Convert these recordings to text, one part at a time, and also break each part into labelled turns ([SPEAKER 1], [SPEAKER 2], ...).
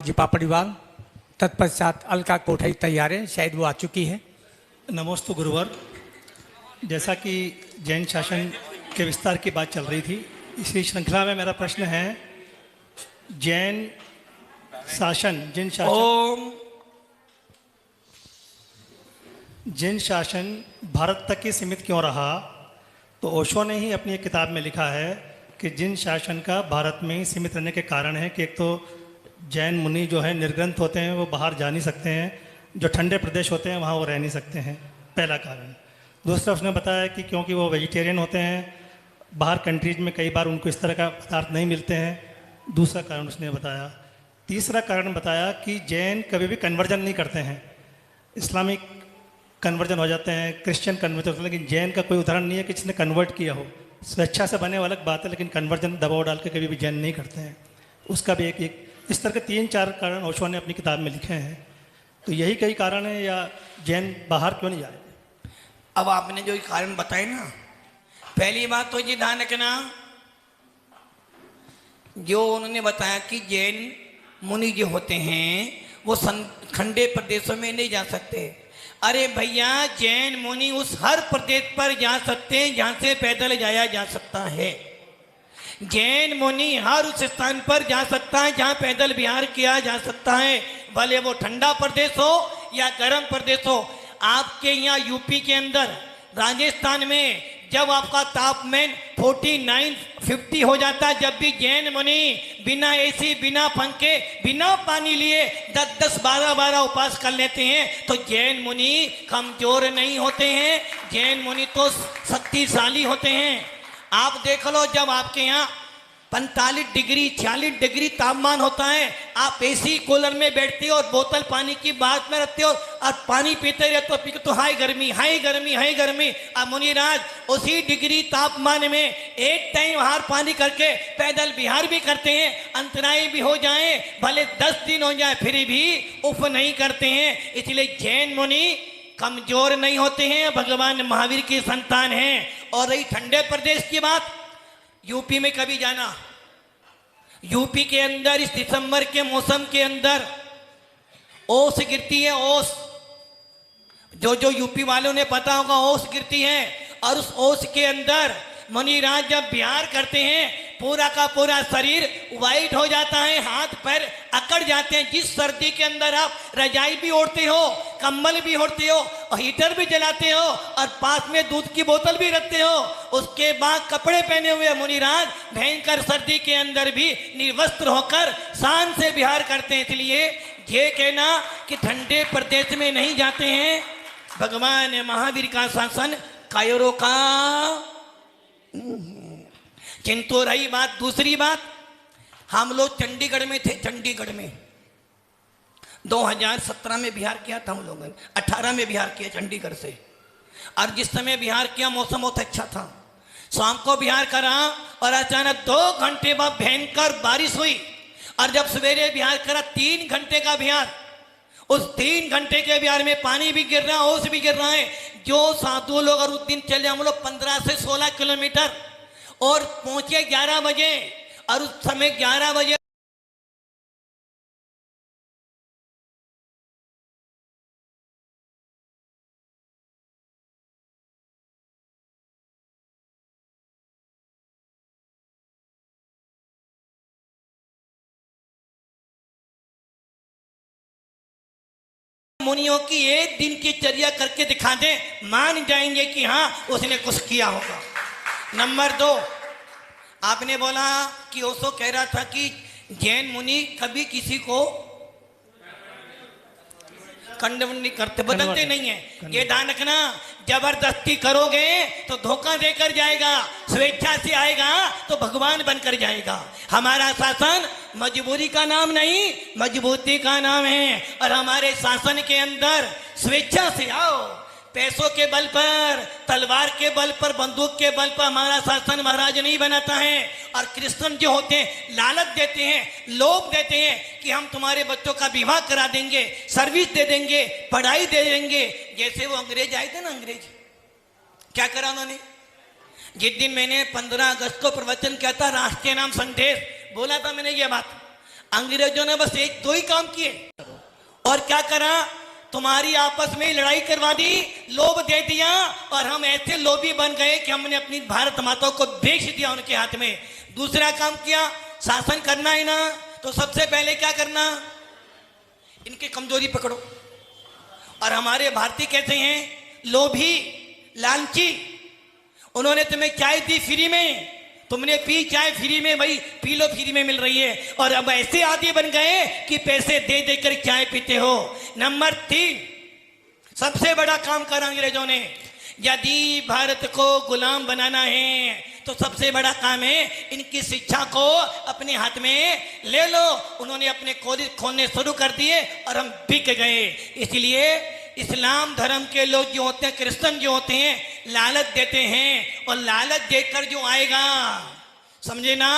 [SPEAKER 1] जी पापड़ीवाल, तत्पश्चात अलका कोठाई तैयार है, शायद वो आ चुकी है।
[SPEAKER 2] नमोस्तु गुरुवर। जैसा कि जैन शासन के विस्तार की बात चल रही थी, इसी श्रृंखला में मेरा प्रश्न है, जैन शासन भारत तक ही सीमित क्यों रहा? तो ओशो ने ही अपनी एक किताब में लिखा है कि जिन शासन का भारत में ही सीमित रहने के कारण है कि एक तो जैन मुनि जो है निर्ग्रंथ होते हैं, वो बाहर जा नहीं सकते हैं, जो ठंडे प्रदेश होते हैं वहाँ वो रह नहीं सकते हैं, पहला कारण। दूसरा उसने बताया कि क्योंकि वो वेजिटेरियन होते हैं, बाहर कंट्रीज में कई बार उनको इस तरह का पदार्थ नहीं मिलते हैं, दूसरा कारण उसने बताया। तीसरा कारण बताया कि जैन कभी भी कन्वर्जन नहीं करते हैं, इस्लामिक कन्वर्जन हो जाते हैं, क्रिश्चियन कन्वर्जन होते हैं, लेकिन जैन का कोई उदाहरण नहीं है कि जिसने कन्वर्ट किया हो। स्वेच्छा से बने अलग बात है, लेकिन कन्वर्जन दबाव डाल के कभी भी जैन नहीं करते हैं। उसका भी एक इस तरह के 3-4 कारण ओशो ने अपनी किताब में लिखे हैं। तो यही कई कारण है, या जैन बाहर क्यों नहीं जा रहे?
[SPEAKER 3] अब आपने जो कारण बताए ना, पहली बात तो ये ध्यान रखना, जो उन्होंने बताया कि जैन मुनि जो होते हैं वो ठंडे प्रदेशों में नहीं जा सकते। अरे भैया, जैन मुनि उस हर प्रदेश पर जा सकते हैं जहां से पैदल जाया जा सकता है। जैन मुनि हर उस स्थान पर जा सकता है जहां पैदल विहार किया जा सकता है, भले वो ठंडा प्रदेश हो या गर्म प्रदेश हो। आपके यहाँ यूपी के अंदर, राजस्थान में जब आपका तापमान 49-50 हो जाता है, जब भी जैन मुनि बिना एसी, बिना पंखे, बिना पानी लिए 10-10, 12-12 उपवास कर लेते हैं, तो जैन मुनि कमजोर नहीं होते हैं, जैन मुनि तो शक्तिशाली होते हैं। आप देख लो, जब आपके यहाँ 45 डिग्री 46 डिग्री तापमान होता है, आप एसी कूलर में बैठते हो और बोतल पानी की बात में रखते हो और पानी पीते रहते हो, पीते तो हाय गर्मी, हाय गर्मी, हाय गर्मी। अब मुनिराज उसी डिग्री तापमान में एक टाइम हार पानी करके पैदल विहार भी करते हैं, अंतराय भी हो जाए, भले 10 दिन हो जाए, फिर भी उफ नहीं करते हैं। इसलिए जैन मुनि कमजोर नहीं होते हैं, भगवान महावीर की संतान हैं। और रही ठंडे प्रदेश की बात, यूपी में कभी जाना, यूपी के अंदर इस दिसंबर के मौसम के अंदर ओस गिरती है, ओस, जो यूपी वालों ने पता होगा, ओस गिरती है। और उस ओस के अंदर मुनिराज जब विहार करते हैं, पूरा का पूरा शरीर वाइट हो जाता है, हाथ पैर अकड़ जाते हैं। जिस सर्दी के अंदर आप रजाई भी ओढ़ते हो, कंबल भी ओढ़ते हो और हीटर भी जलाते हो और पास में दूध की बोतल भी रखते हो, उसके बाद कपड़े पहने हुए मुनिराज भयंकर सर्दी के अंदर भी निर्वस्त्र होकर शान से विहार करते हैं। इसलिए ये कहना कि ठंडे प्रदेश में नहीं जाते हैं, भगवान महावीर का शासन कायरों का। किंतु रही बात, दूसरी बात, हम लोग चंडीगढ़ में थे, चंडीगढ़ में 2017 में बिहार किया था, हम लोगों ने 18 में बिहार किया चंडीगढ़ से। और जिस समय बिहार किया मौसम बहुत अच्छा था, शाम को बिहार करा और अचानक 2 घंटे बाद भयंकर बारिश हुई। और जब सवेरे बिहार करा 3 घंटे का बिहार, उस 3 घंटे के बिहार में पानी भी गिर रहा है, ओस भी गिर रहा है। जो साधु लोग और उस दिन चले हम लोग 15 से 16 किलोमीटर और पहुंचे 11 बजे, और उस समय 11 बजे मुनियों की एक दिन की चर्या करके दिखा दे, मान जाएंगे कि हाँ उसने कुछ किया होगा। नंबर 2, आपने बोला कि ओशो कह रहा था कि जैन मुनि कभी किसी को कंडम नहीं करते, बदलते नहीं है। ये ध्यान रखना, जबरदस्ती करोगे तो धोखा देकर जाएगा, स्वेच्छा से आएगा तो भगवान बनकर जाएगा। हमारा शासन मजबूरी का नाम नहीं, मजबूती का नाम है। और हमारे शासन के अंदर स्वेच्छा से आओ, पैसों के बल पर, तलवार के बल पर, बंदूक के बल पर हमारा शासन महाराज नहीं बनाता है। और क्रिश्चियन जो होते हैं लालच देते हैं, लोभ देते हैं कि हम तुम्हारे बच्चों का विवाह करा देंगे, सर्विस दे देंगे, पढ़ाई दे देंगे। जैसे वो अंग्रेज आए थे ना, अंग्रेज क्या करा उन्होंने? जिस दिन मैंने 15 अगस्त को प्रवचन किया था, राष्ट्रीय नाम संदेश बोला था मैंने ये बात, अंग्रेजों ने बस एक दो ही काम किए और क्या करा, तुम्हारी आपस में लड़ाई करवा दी, लोभ दे दिया और हम ऐसे लोभी बन गए कि हमने अपनी भारत माता को बेच दिया उनके हाथ में। दूसरा काम किया, शासन करना है ना तो सबसे पहले क्या करना, इनकी कमजोरी पकड़ो। और हमारे भारतीय कैसे हैं, लोभी, लालची। उन्होंने तुम्हें चाय दी फ्री में, तुमने पी चाय फ्री में, भाई पी लो, फ्री में मिल रही है। और अब ऐसे आदि बन गए कि पैसे दे देकर चाय पीते हो। नंबर 3, सबसे बड़ा काम करा अंग्रेजों ने। यदि भारत को गुलाम बनाना है तो सबसे बड़ा काम है इनकी शिक्षा को अपने हाथ में ले लो। उन्होंने अपने कॉलेज खोलने शुरू कर दिए और हम बिक गए। इसलिए इस्लाम धर्म के लोग जो होते हैं, क्रिश्चियन जो होते हैं, लालच देते हैं और लालच देकर जो आएगा, समझे ना,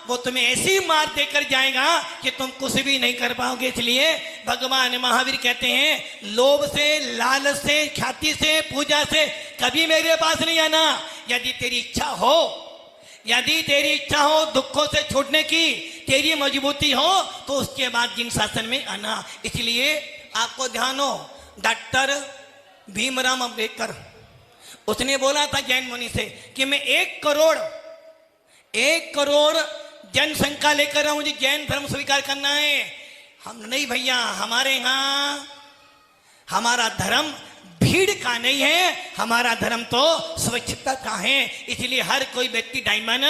[SPEAKER 3] वो तुम्हें ऐसी मार देकर जाएगा कि तुम कुछ भी नहीं कर पाओगे। इसलिए भगवान महावीर कहते हैं, लोभ से, लालच से, ख्याति से, पूजा से कभी मेरे पास नहीं आना। यदि तेरी इच्छा हो, यदि तेरी इच्छा हो दुखों से छूटने की, तेरी मजबूती हो, तो उसके बाद जिन शासन में आना। इसलिए आपको ध्यान हो, डॉक्टर भीमराव अम्बेडकर, उसने बोला था जैन मुनि से कि मैं 1 करोड़ जनसंख्या लेकर रहा हूं, मुझे जैन धर्म स्वीकार करना है। हम नहीं भैया, हमारे यहां हमारा धर्म भीड़ का नहीं है, हमारा धर्म तो स्वच्छता का है। इसलिए हर कोई व्यक्ति डायमंड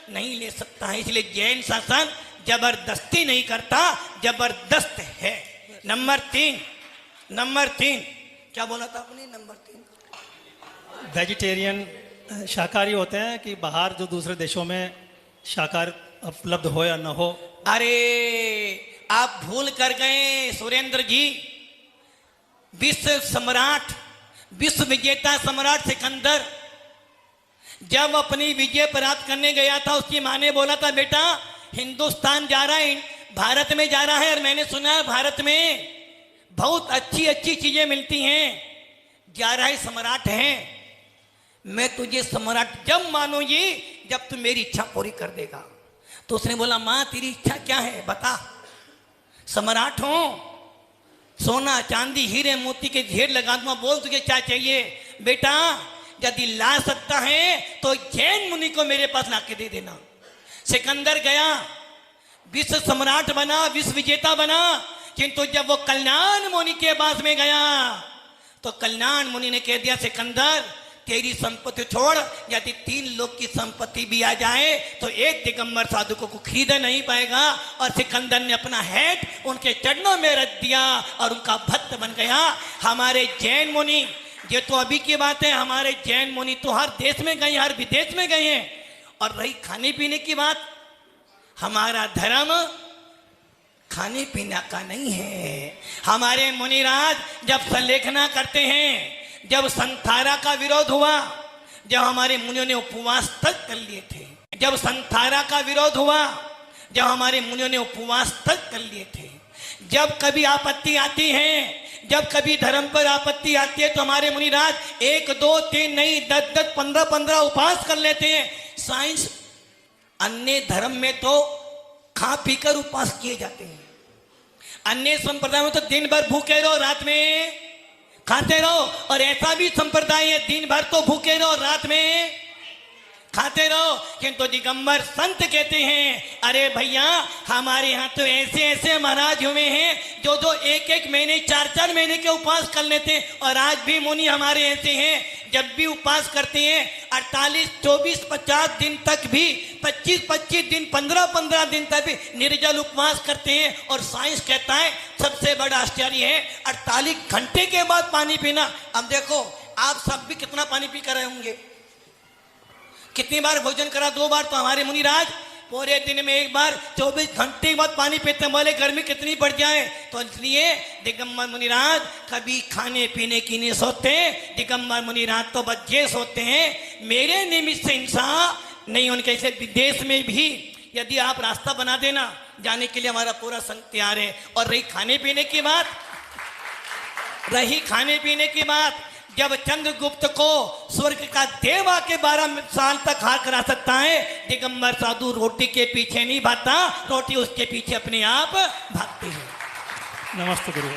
[SPEAKER 3] नहीं ले सकता है। इसलिए जैन शासन जबरदस्ती नहीं करता, जबरदस्त है। नंबर 3 क्या बोला था आपने? नंबर 3
[SPEAKER 2] वेजिटेरियन, शाकाहारी होते हैं कि बाहर जो दूसरे देशों में शाकाहार उपलब्ध हो या ना हो।
[SPEAKER 3] अरे आप भूल कर गए सुरेंद्र जी, विश्व सम्राट, विश्व विजेता सम्राट सिकंदर जब अपनी विजय प्राप्त करने गया था, उसकी माँ ने बोला था, बेटा हिंदुस्तान जा रहा है, भारत में जा रहा है, और मैंने सुना है भारत में बहुत अच्छी अच्छी चीजें मिलती हैं, 11 सम्राट हैं, मैं तुझे सम्राट जब मानूंगी जब तू मेरी इच्छा पूरी कर देगा। तो उसने बोला, माँ तेरी इच्छा क्या है बता। सम्राट हो, सोना चांदी हीरे मोती के ढेर लगा दूंगा, बोल तुझे क्या चाहिए। बेटा यदि ला सकता है तो जैन मुनि को मेरे पास लाके दे देना। सिकंदर गया, विश्व सम्राट बना, विश्व विजेता बना, किंतु जब वो कल्याण मुनि के पास में गया तो कल्याण मुनि ने कह दिया, सिकंदर तेरी संपत्ति छोड़, यदि 3 लोग की संपत्ति भी आ जाए तो एक दिगंबर साधु को खरीद नहीं पाएगा। और सिकंदर ने अपना हेड उनके चरणों में रख दिया और उनका भक्त बन गया। हमारे जैन मुनि, ये तो अभी की बात है, हमारे जैन मुनि तो हर देश में गए, हर विदेश में गए हैं। और रही खाने पीने की बात, हमारा धर्म खाने पीने का नहीं है। हमारे मुनिराज जब संलेखना करते हैं, जब संथारा का विरोध हुआ, जब हमारे मुनियों ने उपवास तक कर लिए थे, जब संथारा का विरोध हुआ, जब हमारे मुनियों ने उपवास तक कर लिए थे। जब कभी आपत्ति आती है, जब कभी धर्म पर आपत्ति आती है, तो हमारे मुनिराज 1 2 3 नहीं 10 15 उपवास कर लेते हैं। साइंस, अन्य धर्म में तो खा पीकर उपवास किए जाते हैं, अन्य संप्रदाय में तो दिन भर भूखे रहो, रात में खाते रहो। और ऐसा भी संप्रदाय है, दिन भर तो भूखे रहो, रात में खाते रहो। किंतु दिगंबर संत कहते हैं, अरे भैया हमारे यहाँ तो ऐसे ऐसे महाराज हुए हैं जो 1 महीने 4 महीने के उपवास कर लेते हैं। और आज भी मुनि हमारे ऐसे हैं, जब भी उपवास करते हैं 48 24 50 दिन तक भी, 25 दिन 15 दिन तक भी निर्जल उपवास करते हैं। और साइंस कहता है सबसे बड़ा आश्चर्य है 48 घंटे के बाद पानी पीना। अब देखो आप सब भी कितना पानी पी कर रहे होंगे, कितनी बार भोजन करा, 2 बार। तो हमारे मुनिराज पूरे दिन में 1 बार 24 घंटे के बाद पानी पीते हैं। बोले गर्मी कितनी बढ़ जाए, तो इसलिए दिगंबर मुनिराज कभी खाने पीने की नहीं सोते। दिगंबर मुनिराज तो बच्चे सोते हैं, मेरे निमित्त से इंसान नहीं। उनके ऐसे विदेश में भी यदि आप रास्ता बना देना, जाने के लिए हमारा पूरा संघ तैयार है। और रही खाने पीने की बात, जब चंद्रगुप्त को स्वर्ग का देव आके 12 साल तक हार करा सकता है, दिगंबर साधु रोटी के पीछे नहीं भागता, रोटी उसके पीछे अपने आप भागती है।
[SPEAKER 2] नमस्ते गुरु।